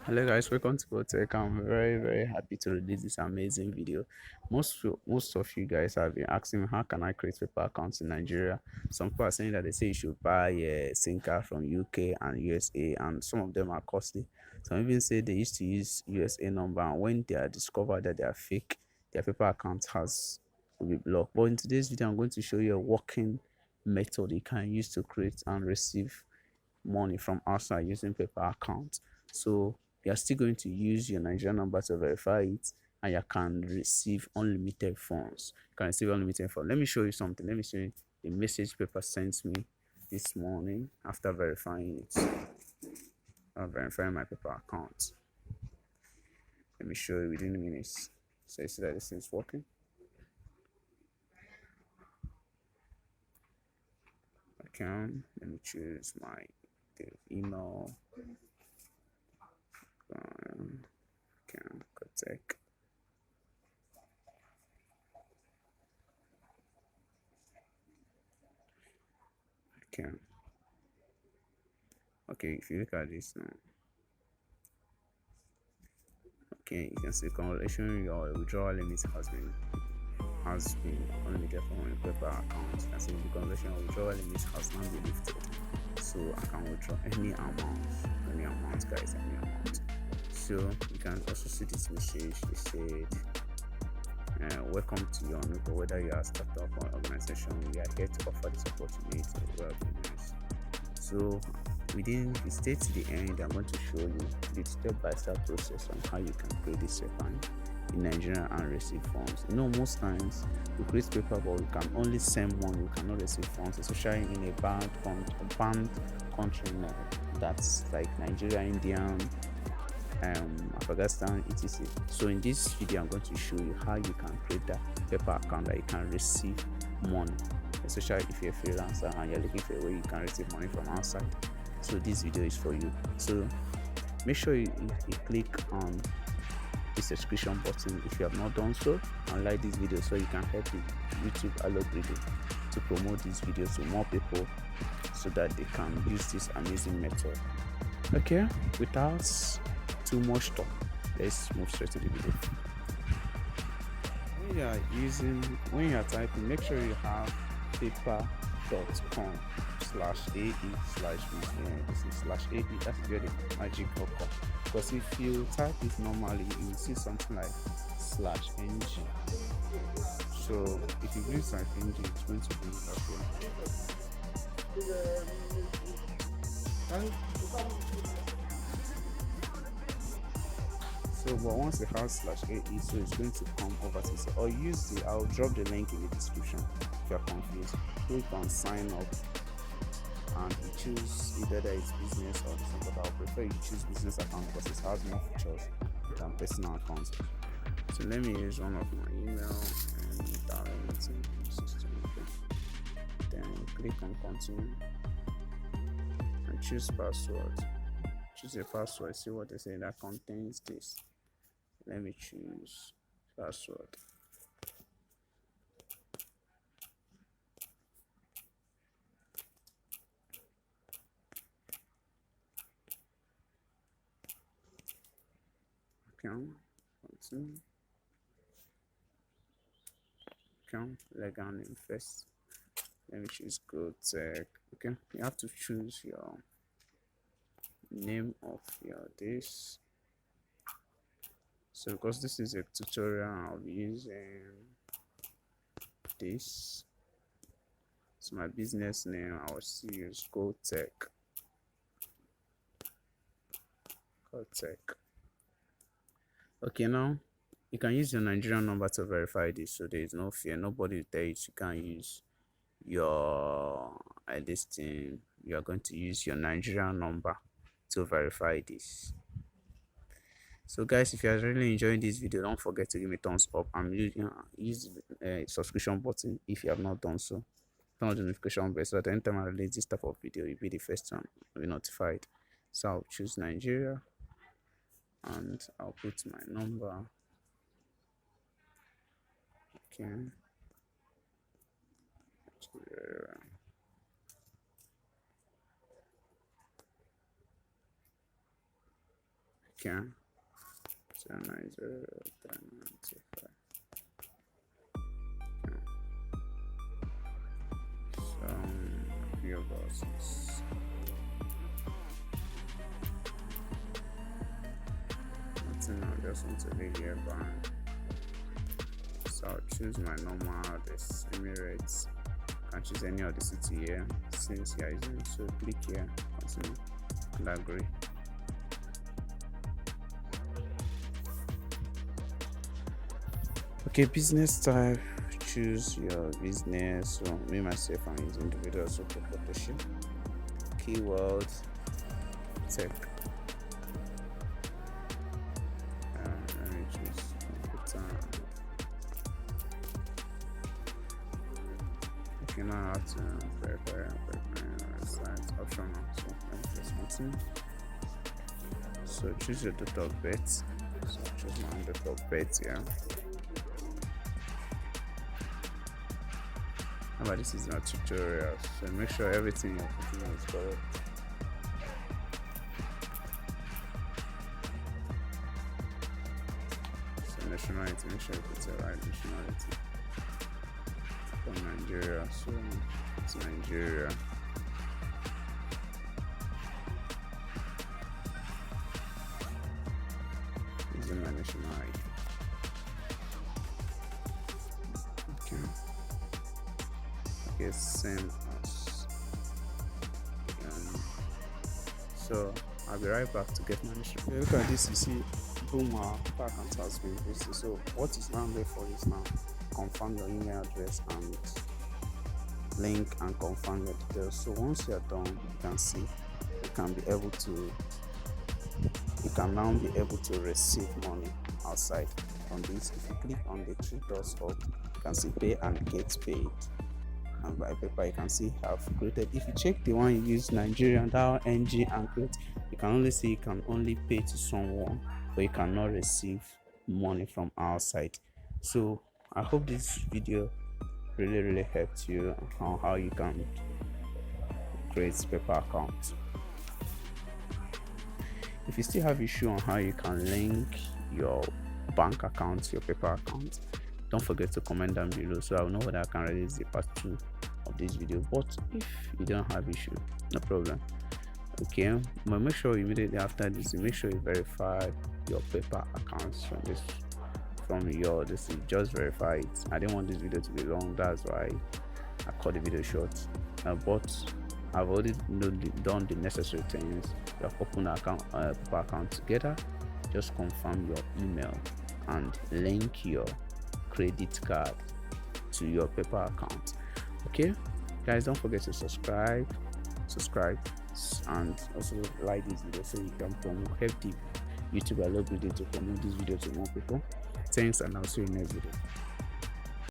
Hello guys, welcome to GoTech. I'm very happy to release this amazing video. Most of you guys have been asking me how can I create paper accounts in Nigeria. Some people are saying that they say you should buy a SIM card from UK and USA, and some of them are costly. Some even say they used to use USA number, and when they are discovered that they are fake, their paper account has will be blocked. But in today's video, I'm going to show you a working method you can use to create and receive money from outside using paper account. So you are still going to use your Nigerian number to verify it, and you can receive unlimited funds. You can receive unlimited funds. Let me show you something. Let me show you the message paper sent me this morning after verifying it. Verifying my paper account. Let me show you within minutes. So you see that this is working. Account. Let me choose my email. Account. Tech. Account. Okay, if you look at this now, okay, you can see congratulations, your withdrawal limit has been unlimited from your paper account. You can see the congratulations, your withdrawal limit has now been lifted, so I can withdraw any amount, guys, any amount. So you can also see this message. It said, welcome to your neighbor, whether you are a startup or organization, we are here to offer this opportunity to well business. So within the stay to the end, I'm going to show you the step-by-step process on how you can create this account in Nigeria and receive funds. Most times we create paper, but we can only send money, we cannot receive funds, especially in a banned country that's like Nigeria, India, Afghanistan, etc. So in this video, I'm going to show you how you can create that paper account that you can receive money, especially if you're a freelancer and you're looking for a way you can receive money from outside. So this video is for you. So make sure you click on the subscription button if you have not done so, and like this video so you can help the YouTube algorithm to promote this video to more people so that they can use this amazing method. Okay, without too much talk, let's move straight to the video. When you are typing, make sure you have paper.com/ae/business/ae. That's where the magic occur, because if you type it normally, you will see something like /ng. So if you use /ng, it's going to be okay. So but once it has /ae, so it's going to come over to say, or I'll drop the link in the description if you're confused. Click on sign up and you choose either that it's business or something, but I'll prefer you choose business account because it has more features than personal accounts. So let me use one of my email and darlington system. Then click on continue and choose password. Choose a password, see what they say that contains this. Let me choose password. Account, continue. Account, legal name first. Let me choose GoTech. Okay, you have to choose your name of your this. So because this is a tutorial, I'll be using this. So my business name, I will still use GoTech. Okay, now you can use your Nigerian number to verify this, so there is no fear. Nobody will tell you can't use your this thing. You are going to use your Nigerian number to verify this. So guys, if you are really enjoying this video, don't forget to give me a thumbs up and use the subscription button if you have not done so. Turn on the notification bell so that anytime I release this type of video, you'll be the first one to be notified. So I'll choose Nigeria and I'll put my number. Okay. Okay. 090-1095. Okay. Your bosses. Nothing, I just want to leave here behind. So I'll choose my normal this Emirates. Can choose any of the city here since you are using. So click here, continue, and agree. Okay, business type. Choose your business. So me myself, I'm using individual social protection. Keyword tech. Let me choose computer. Okay, now I have to verify website optional. So let me just continue. So choose your date of birth. So choose my date of birth here. But this is not tutorial, so make sure everything you're putting is correct. So nationality, make sure you put the right nationality. From Nigeria, so it's Nigeria. Using my nationality. Okay. Okay, same as. So I'll be right back to get my nationality. Okay, look at this, you see, boom, our account has been boosted. So what is now there for is now confirm your email address and link and confirm your details. So once you're done, you can see you can be able to now be able to receive money outside. On this, if you click on the three dots up, you can see pay and get paid, and by paper you can see have created. If you check the one you use Nigerian, that NG and create, you can only see you can only pay to someone, but you cannot receive money from outside. So I hope this video really helped you on how you can create paper account. If you still have issue on how you can link your bank account to your paper account, don't forget to comment down below so I'll know whether I can release the part 2 of this video. But if you don't have issue, no problem. Okay, but make sure immediately after this you make sure you verify your paper accounts from this just verify it. I didn't want this video to be long, that's why I cut the video short, but I've already done the necessary things. You have opened an account, paper account together. Just confirm your email and link your credit card to your paper account. Okay guys, don't forget to subscribe and also like this video so you can help the YouTube algorithm to promote this video to more people. Thanks, and I'll see you in the next video.